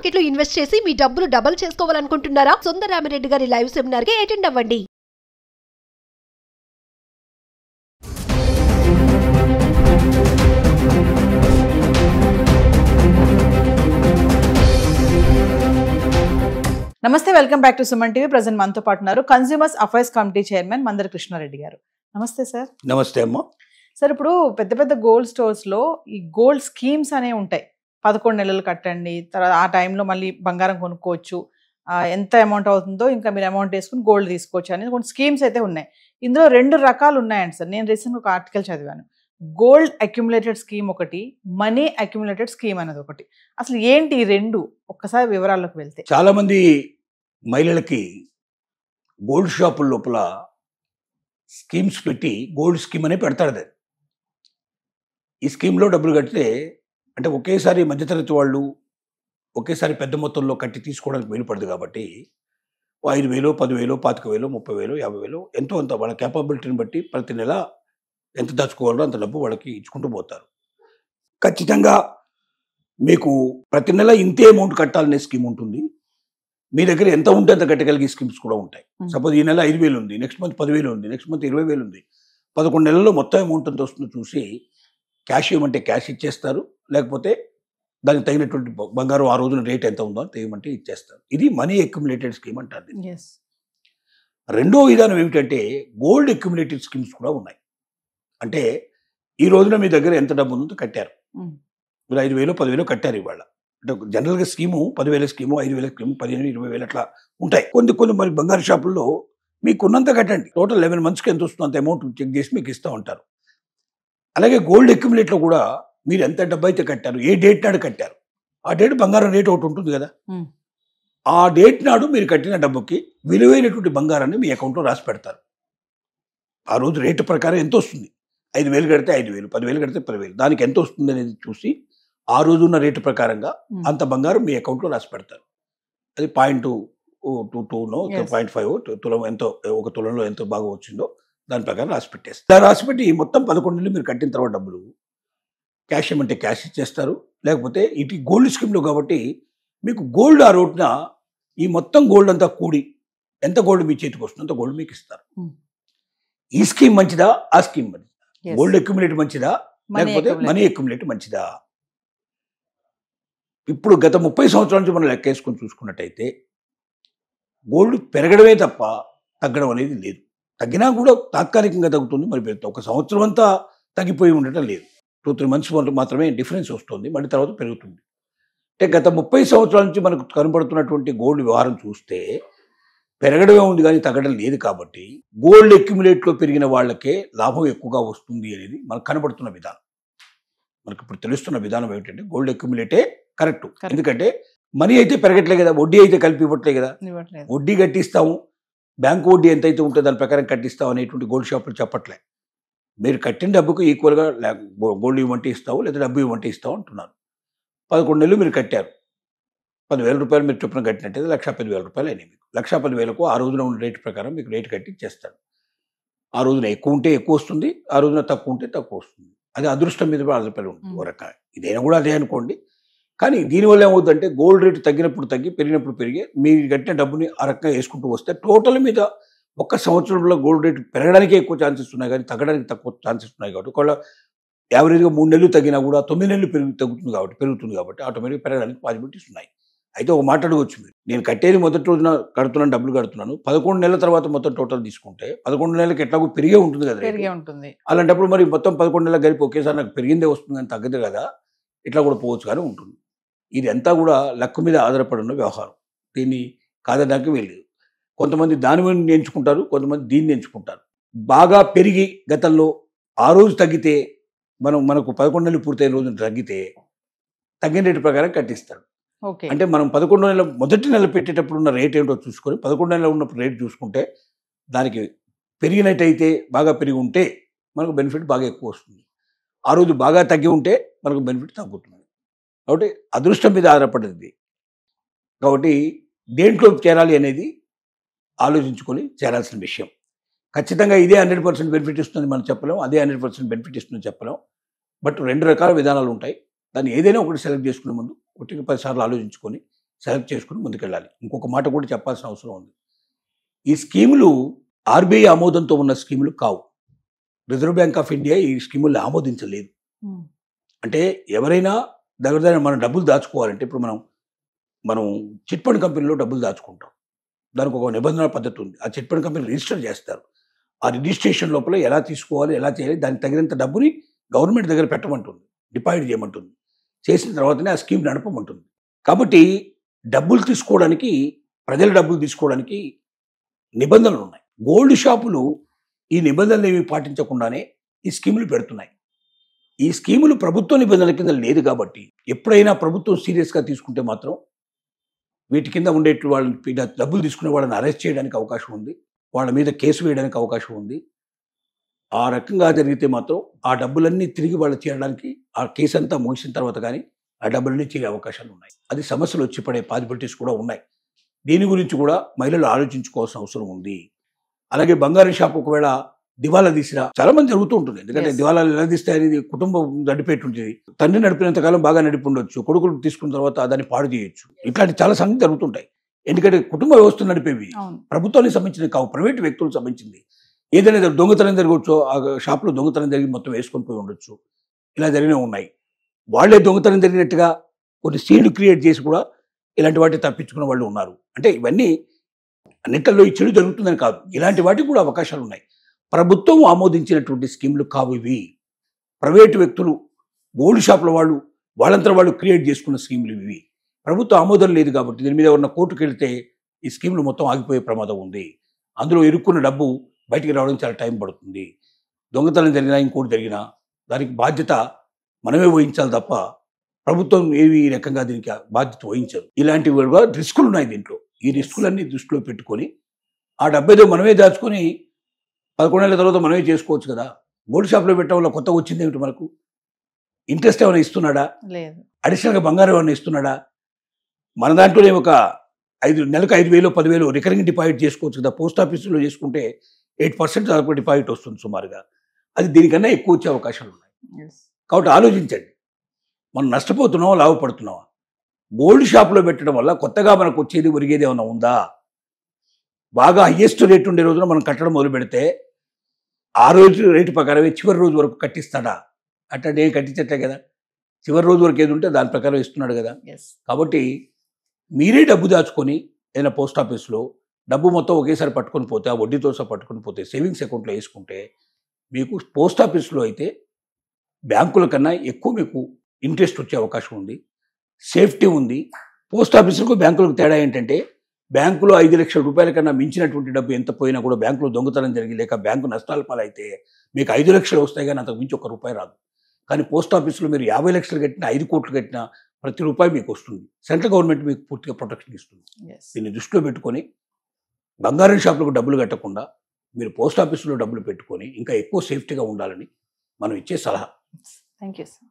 Market లో invest చేసి మీ డబ్బులు డబుల్ చేసుకోవాలనుకుంటున్నారా? సుందరరామిరెడ్డి గారి లైవ్ సెమినార్ కి అటెండ్ అవ్వండి. నమస్తే, welcome back to Suman TV. Present మనతో పాటు ఉన్నారు consumers affairs committee chairman Mandari Krishna Reddy గారు. నమస్తే సార్. నమస్తే అమ్మ. సార్, ఇప్పుడు పెద్ద పెద్ద గోల్డ్ స్టోర్స్ లో ఈ గోల్డ్ స్కీమ్స్ అనేవి ఉంటాయి. 11 నెలలు కట్టండి, తర్వాత ఆ టైంలో మళ్ళీ బంగారం కొనుక్కోవచ్చు, ఎంత అమౌంట్ అవుతుందో ఇంకా మీరు అమౌంట్ వేసుకుని గోల్డ్ తీసుకోవచ్చు అనేది కొన్ని స్కీమ్స్ అయితే ఉన్నాయి. ఇందులో 2 రకాలు ఉన్నాయండి సార్. నేను రీసెంట్గా ఒక ఆర్టికల్ చదివాను. గోల్డ్ అక్యుములేటెడ్ స్కీమ్ ఒకటి, మనీ అక్యుములేటెడ్ స్కీమ్ అనేది ఒకటి. అసలు ఏంటి ఈ 2? ఒక్కసారి వివరాల్లోకి వెళ్తే. చాలా మంది మహిళలకి గోల్డ్ షాపుల లోపల స్కీమ్స్ పెట్టి గోల్డ్ స్కీమ్ అనే పెడతాడు. అది ఈ స్కీమ్లో డబ్బులు కడితే అంటే ఒకేసారి మధ్యతరగతి వాళ్ళు ఒకేసారి పెద్ద మొత్తంలో కట్టి తీసుకోవడానికి వీలు పడదు కాబట్టి 5,000, 10,000, 25,000, 30,000, 50,000 ఎంతో అంత వాళ్ళ క్యాపబిలిటీని బట్టి ప్రతి నెల ఎంత దాచుకోవాలో అంత డబ్బు వాళ్ళకి ఇచ్చుకుంటూ పోతారు. ఖచ్చితంగా మీకు ప్రతి నెల ఇంతే అమౌంట్ కట్టాలనే స్కీమ్ ఉంటుంది. మీ దగ్గర ఎంత ఉంటే అంత కట్టగలిగే స్కీమ్స్ కూడా ఉంటాయి. సపోజ్ ఈ నెల 5,000 ఉంది, నెక్స్ట్ మంత్ 10,000 ఉంది, నెక్స్ట్ మంత్ 20,000 ఉంది. 11 నెలల్లో మొత్తం అమౌంట్ ఎంత వస్తుందో చూసి క్యాష్ ఇవ్వమంటే క్యాష్ ఇచ్చేస్తారు, లేకపోతే దానికి తగినటువంటి బంగారం ఆ రోజున రేట్ ఎంత ఉందో తెగమంటే ఇచ్చేస్తారు. ఇది మనీ అక్యుములేటెడ్ స్కీమ్ అంటారు. రెండో విధానం ఏమిటంటే గోల్డ్ అక్యుములేటెడ్ స్కీమ్స్ కూడా ఉన్నాయి. అంటే ఈ రోజున మీ దగ్గర ఎంత డబ్బు ఉందో కట్టారు, మీరు 5,000, 10,000 కట్టారు ఇవాళ. అంటే జనరల్గా స్కీము 10,000 స్కీము, 5,000 స్కీము, 15,000, 20,000 అట్లా ఉంటాయి. కొన్ని మరి బంగారు షాపుల్లో మీకు ఉన్నంత కట్టండి, టోటల్ 11 మంత్స్కి ఎంత వస్తుందో అంత అమౌంట్ చెక్ చేసి మీకు ఇస్తూ ఉంటారు. అలాగే గోల్డ్ అక్యుములేట్లో కూడా మీరు ఎంత డబ్బు అయితే కట్టారు, ఏ డేట్ నాడు కట్టారు, ఆ డేట్ బంగారం రేట్ ఒకటి ఉంటుంది కదా, ఆ డేట్ నాడు మీరు కట్టిన డబ్బుకి విలువైనటువంటి బంగారాన్ని మీ అకౌంట్లో రాసి పెడతారు. ఆ రోజు రేటు ప్రకారం ఎంత వస్తుంది, 5,000 కడితే 5,000, 10,000 కడితే 10,000, దానికి ఎంత వస్తుంది అనేది చూసి ఆ రోజు ఉన్న రేటు ప్రకారంగా అంత బంగారం మీ అకౌంట్లో రాసి పెడతారు. అది 0.22నో 0.5 తులం, ఎంతో ఒక తులంలో ఎంతో బాగా వచ్చిందో దాని ప్రకారం రాసి పెట్టేస్తారు. ఇలా రాసి పెట్టి మొత్తం 11 నెలలు మీరు కట్టిన తర్వాత డబ్బులు క్యాష్ ఇవ్వమంటే క్యాష్ ఇచ్చేస్తారు, లేకపోతే ఇటు గోల్డ్ స్కీమ్లో కాబట్టి మీకు గోల్డ్ ఆ రోజున ఈ మొత్తం గోల్డ్ అంతా కూడి ఎంత గోల్డ్ మీ చేతికి వస్తుందో అంత గోల్డ్ మీకు ఇస్తారు. ఈ స్కీమ్ మంచిదా, ఆ స్కీమ్ మంచిదా? గోల్డ్ అక్యుములేట్ మంచిదా, లేకపోతే మనీ అక్యుములేట్ మంచిదా? ఇప్పుడు గత 30 సంవత్సరాల నుంచి మనం లెక్కేసుకొని చూసుకున్నట్టయితే గోల్డ్ పెరగడమే తప్ప తగ్గడం అనేది లేదు. తగ్గినా కూడా తాత్కాలికంగా తగ్గుతుంది, మరి ఒక సంవత్సరం అంతా తగ్గిపోయి ఉండటం లేదు. 2-3 మంత్స్ మాత్రమే డిఫరెన్స్ వస్తుంది, మళ్ళీ తర్వాత పెరుగుతుంది. అంటే గత 30 సంవత్సరాల నుంచి మనకు కనబడుతున్నటువంటి గోల్డ్ వ్యవహారం చూస్తే పెరగడమే ఉంది కానీ తగ్గడం లేదు. కాబట్టి గోల్డ్ అక్యుములేట్లో పెరిగిన వాళ్ళకే లాభం ఎక్కువగా వస్తుంది అనేది మనకు కనబడుతున్న విధానం. మనకు ఇప్పుడు తెలుస్తున్న విధానం ఏమిటంటే గోల్డ్ అక్యుములేటే కరెక్ట్. ఎందుకంటే మనీ అయితే పెరగట్లే కదా, వడ్డీ అయితే కలిపి ఇవ్వట్లే కదా. వడ్డీ కట్టిస్తాము, బ్యాంకు వడ్డీ ఎంత అయితే ఉంటే దాని ప్రకారం కట్టిస్తాం అనేటువంటి గోల్డ్ షాపులు చెప్పట్లే. మీరు కట్టిన డబ్బుకు ఈక్వల్గా గోల్డ్ ఇవ్వమంటే ఇస్తావు, లేదా డబ్బు ఇవ్వమంటే ఇస్తావు అంటున్నారు. 11 నెలలు మీరు కట్టారు, 10,000 రూపాయలు మీరు చొప్పున కట్టినట్టయితే 1,10,000 రూపాయలు అయినాయి. మీకు 1,10,000కు ఆ రోజున ఉన్న రేటు ప్రకారం మీకు రేటు కట్టి ఇచ్చేస్తాడు. ఆ రోజున ఎక్కువ ఉంటే ఎక్కువ వస్తుంది, ఆ రోజున తక్కువ ఉంటే తక్కువ వస్తుంది. అది అదృష్టం మీద ఆధారపడి ఉంటుంది. ఓ రకంగా ఇదైనా కూడా అదే అనుకోండి. కానీ దీనివల్ల ఏమవుతుందంటే గోల్డ్ రేటు తగ్గినప్పుడు తగ్గి, పెరిగినప్పుడు పెరిగి, మీరు కట్టిన డబ్బుని ఆ రకంగా వేసుకుంటూ వస్తే టోటల్ మీద ఒక్క సంవత్సరంలో గోల్డ్ రేటు పెరగడానికి ఎక్కువ ఛాన్సెస్ ఉన్నాయి కానీ తగ్గడానికి తక్కువ ఛాన్సెస్ ఉన్నాయి. కాబట్టి ఒకవేళ యావరేజ్గా 3 నెలలు తగ్గినా కూడా 9 నెలలు పెరుగుతుంది కాబట్టి ఆటోమేటిక్గా పెరగడానికి పాసిబిలిటీస్ ఉన్నాయి. అయితే ఒక మాట అడగవచ్చు, మీరు నేను కట్టేది మొదటి రోజున కడుతున్నాను, డబ్బులు కడుతున్నాను, 11 నెలల తర్వాత మొత్తం టోటల్ తీసుకుంటే 11 నెలలకి ఎట్లాగో పెరిగే ఉంటుంది కదా, పెరిగే ఉంటుంది. అలాంటప్పుడు మరి మొత్తం 11 నెలలు కలిపి ఒకేసారి నాకు పెరిగిందే వస్తుంది అని తగ్గదు కదా, ఇట్లా కూడా పోవచ్చు కానీ ఉంటుంది. ఇది అంతా కూడా లక్ మీద ఆధారపడి ఉన్న వ్యవహారం. దీన్ని కాదడానికి వెళ్ళలేదు. కొంతమంది దాని మీద ఎంచుకుంటారు, కొంతమంది దీన్ని ఎంచుకుంటారు. బాగా పెరిగి గతంలో ఆ రోజు తగ్గితే మనకు 11 నెలలు పూర్తయిన రోజున తగ్గితే తగ్గిన రేటు ప్రకారం కట్టిస్తాడు. అంటే మనం 11 నెలల మొదటి నెల పెట్టేటప్పుడు ఉన్న రేట్ ఏంటో చూసుకొని 11 నెలలు ఉన్నప్పుడు రేట్ చూసుకుంటే దానికి పెరిగినట్టయితే, బాగా పెరిగి ఉంటే మనకు బెనిఫిట్ బాగా ఎక్కువ వస్తుంది. ఆ రోజు బాగా తగ్గి ఉంటే మనకు బెనిఫిట్ తగ్గుతుంది. కాబట్టి అదృష్టం మీద ఆధారపడింది. కాబట్టి దేంట్లో చేరాలి అనేది ఆలోచించుకొని చేరాల్సిన విషయం. ఖచ్చితంగా ఇదే 100% బెనిఫిట్ ఇస్తుంది మనం చెప్పలేం, అదే 100% బెనిఫిట్ ఇస్తుందని చెప్పలేం. బట్ 2 రకాల విధానాలు ఉంటాయి. దాన్ని ఏదైనా ఒకటి సెలెక్ట్ చేసుకునే ముందు 1-10 సార్లు ఆలోచించుకొని సెలెక్ట్ చేసుకుని ముందుకెళ్ళాలి. ఇంకొక మాట కూడా చెప్పాల్సిన అవసరం ఉంది. ఈ స్కీములు ఆర్బీఐ ఆమోదంతో ఉన్న స్కీములు కావు. రిజర్వ్ బ్యాంక్ ఆఫ్ ఇండియా ఈ స్కీముల్ని ఆమోదించలేదు. అంటే ఎవరైనా దగ్గర మనం డబ్బులు దాచుకోవాలంటే ఇప్పుడు మనం చిట్ ఫండ్ కంపెనీలో డబ్బులు దాచుకుంటాం. దానికి ఒక నిబంధన పద్ధతి ఉంది. ఆ చిట్ ఫండ్ కంపెనీ రిజిస్టర్ చేస్తారు. ఆ రిజిస్ట్రేషన్ లోపల ఎలా తీసుకోవాలి, ఎలా చేయాలి, దానికి తగినంత డబ్బుని గవర్నమెంట్ దగ్గర పెట్టమంటుంది, డిపాజిట్ చేయమంటుంది. చేసిన తర్వాతనే ఆ స్కీమ్ నడపమంటుంది. కాబట్టి డబ్బులు తీసుకోవడానికి, ప్రజల డబ్బులు తీసుకోవడానికి నిబంధనలు ఉన్నాయి. గోల్డ్ షాపులు ఈ నిబంధనలు ఏమి పాటించకుండానే ఈ స్కీములు పెడుతున్నాయి. ఈ స్కీములు ప్రభుత్వ నిబంధనల కింద లేదు కాబట్టి ఎప్పుడైనా ప్రభుత్వం సీరియస్గా తీసుకుంటే మాత్రం వీటి కింద ఉండే వాళ్ళని డబ్బులు తీసుకునే వాళ్ళని అరెస్ట్ చేయడానికి అవకాశం ఉంది, వాళ్ళ మీద కేసు వేయడానికి అవకాశం ఉంది. ఆ రకంగా జరిగితే మాత్రం ఆ డబ్బులన్నీ తిరిగి వాళ్ళు చేయడానికి ఆ కేసు అంతా ముగిసిన తర్వాత కానీ ఆ డబ్బులన్నీ చేరే అవకాశాలు ఉన్నాయి. అది సమస్యలు వచ్చి పడే పాసిబిలిటీస్ కూడా ఉన్నాయి. దీని గురించి కూడా మహిళలు ఆలోచించుకోవాల్సిన అవసరం ఉంది. అలాగే బంగారం షాప్ ఒకవేళ దివాలా తీసినా చాలా మంది జరుగుతూ ఉంటుంది. ఎందుకంటే దివాలాలు ఎలా తీస్తాయి అనేది కుటుంబం నడిపేటి ఉంటుంది. తండ్రి నడిపినంత కాలం బాగా నడిపి ఉండొచ్చు, కొడుకులు తీసుకున్న తర్వాత దాన్ని పాడు చేయొచ్చు. ఇట్లాంటి చాలా సంగతి జరుగుతుంటాయి. ఎందుకంటే కుటుంబ వ్యవస్థ నడిపేవి ప్రభుత్వానికి సంబంధించినవి కావు, ప్రైవేట్ వ్యక్తులకు సంబంధించింది. ఏదైనా దొంగతనం జరగవచ్చు, ఆ షాప్లో దొంగతనం జరిగి మొత్తం వేసుకొని పోయి ఉండొచ్చు. ఇలా జరిగినవి ఉన్నాయి. వాళ్లే దొంగతనం జరిగినట్టుగా కొన్ని సీన్లు క్రియేట్ చేసి కూడా ఇలాంటి వాటిని తప్పించుకున్న వాళ్ళు ఉన్నారు. అంటే ఇవన్నీ అన్నింటిలో ఈ చెడు జరుగుతుందని కాదు, ఇలాంటి వాటికి కూడా అవకాశాలు ఉన్నాయి. ప్రభుత్వం ఆమోదించినటువంటి స్కీములు కావు ఇవి. ప్రైవేటు వ్యక్తులు, గోల్డ్ షాపుల వాళ్ళంతా వాళ్ళు క్రియేట్ చేసుకున్న స్కీములు ఇవి. ప్రభుత్వ ఆమోదం లేదు కాబట్టి దీని మీద ఉన్న కోర్టుకు వెళ్తే ఈ స్కీములు మొత్తం ఆగిపోయే ప్రమాదం ఉంది. అందులో ఇరుక్కున్న డబ్బు బయటికి రావడం చాలా టైం పడుతుంది. దొంగతనం జరిగినా ఇంకోటి జరిగినా దానికి బాధ్యత మనమే వహించాలి తప్ప ప్రభుత్వం ఏవి ఈ రకంగా దీనికి బాధ్యత వహించదు. ఇలాంటివి కూడా రిస్కులు ఉన్నాయి దీంట్లో. ఈ రిస్కులన్నీ దృష్టిలో పెట్టుకొని ఆ డబ్బేదో మనమే దాచుకొని 11 ఏళ్ల తర్వాత మనమే చేసుకోవచ్చు కదా. గోల్డ్ షాప్లో పెట్టడం వల్ల కొత్తగా వచ్చింది ఏమిటి? మనకు ఇంట్రెస్ట్ ఏమైనా ఇస్తున్నాడా? లేదు. అడిషనల్గా బంగారం ఏమైనా ఇస్తున్నాడా? మన దాంట్లోనే ఒక నెలకు 5,000 10,000 రికరింగ్ డిపాజిట్ చేసుకోవచ్చు కదా. పోస్ట్ ఆఫీసులో చేసుకుంటే 8% డిపాజిట్ వస్తుంది సుమారుగా. అది దీనికన్నా ఎక్కువ వచ్చే అవకాశాలు ఉన్నాయి. కాబట్టి ఆలోచించండి, మనం నష్టపోతున్నావా లాభపడుతున్నావా? గోల్డ్ షాప్లో పెట్టడం వల్ల కొత్తగా మనకు వచ్చేది ఒరిగేది ఏమైనా ఉందా? బాగా హయ్యెస్ట్ రేట్ ఉండే రోజున మనం కట్టడం మొదలు పెడితే ఆ రోజు రేటు ప్రకారమే చివరి రోజు వరకు కట్టిస్తాడా? అట్లా ఏం కట్టించట్లే కదా. చివరి రోజు వరకు ఏది ఉంటే దాని ప్రకారం ఇస్తున్నాడు కదా. కాబట్టి మీరే డబ్బు దాచుకొని ఏదైనా పోస్ట్ ఆఫీస్లో డబ్బు మొత్తం ఒకేసారి పట్టుకొని పోతే, ఆ వడ్డీతో సహా పట్టుకొని పోతే సేవింగ్స్ అకౌంట్లో వేసుకుంటే మీకు పోస్ట్ ఆఫీస్లో అయితే బ్యాంకుల కన్నా ఎక్కువ మీకు ఇంట్రెస్ట్ వచ్చే అవకాశం ఉంది, సేఫ్టీ ఉంది. పోస్ట్ ఆఫీసులకు బ్యాంకులకు తేడా ఏంటంటే బ్యాంకులో 5 లక్షల రూపాయల కన్నా మించినటువంటి డబ్బు ఎంత పోయినా కూడా బ్యాంకులో దొంగతనం జరిగి లేక బ్యాంకు నష్టాల పాలైతే మీకు 5 లక్షలు వస్తాయి కానీ అంతకు మించి ₹1 రాదు. కానీ పోస్ట్ ఆఫీసులో మీరు 50 లక్షలు కట్టినా 5 కోట్లు కట్టినా ప్రతి రూపాయి మీకు వస్తుంది. సెంట్రల్ గవర్నమెంట్ మీకు పూర్తిగా ప్రొటెక్షన్ ఇస్తుంది. దీన్ని దృష్టిలో పెట్టుకొని బంగారం షాపులకు డబ్బులు కట్టకుండా మీరు పోస్ట్ ఆఫీసులో డబ్బులు పెట్టుకొని ఇంకా ఎక్కువ సేఫ్టీగా ఉండాలని మనం ఇచ్చే సలహా. Thank you sir.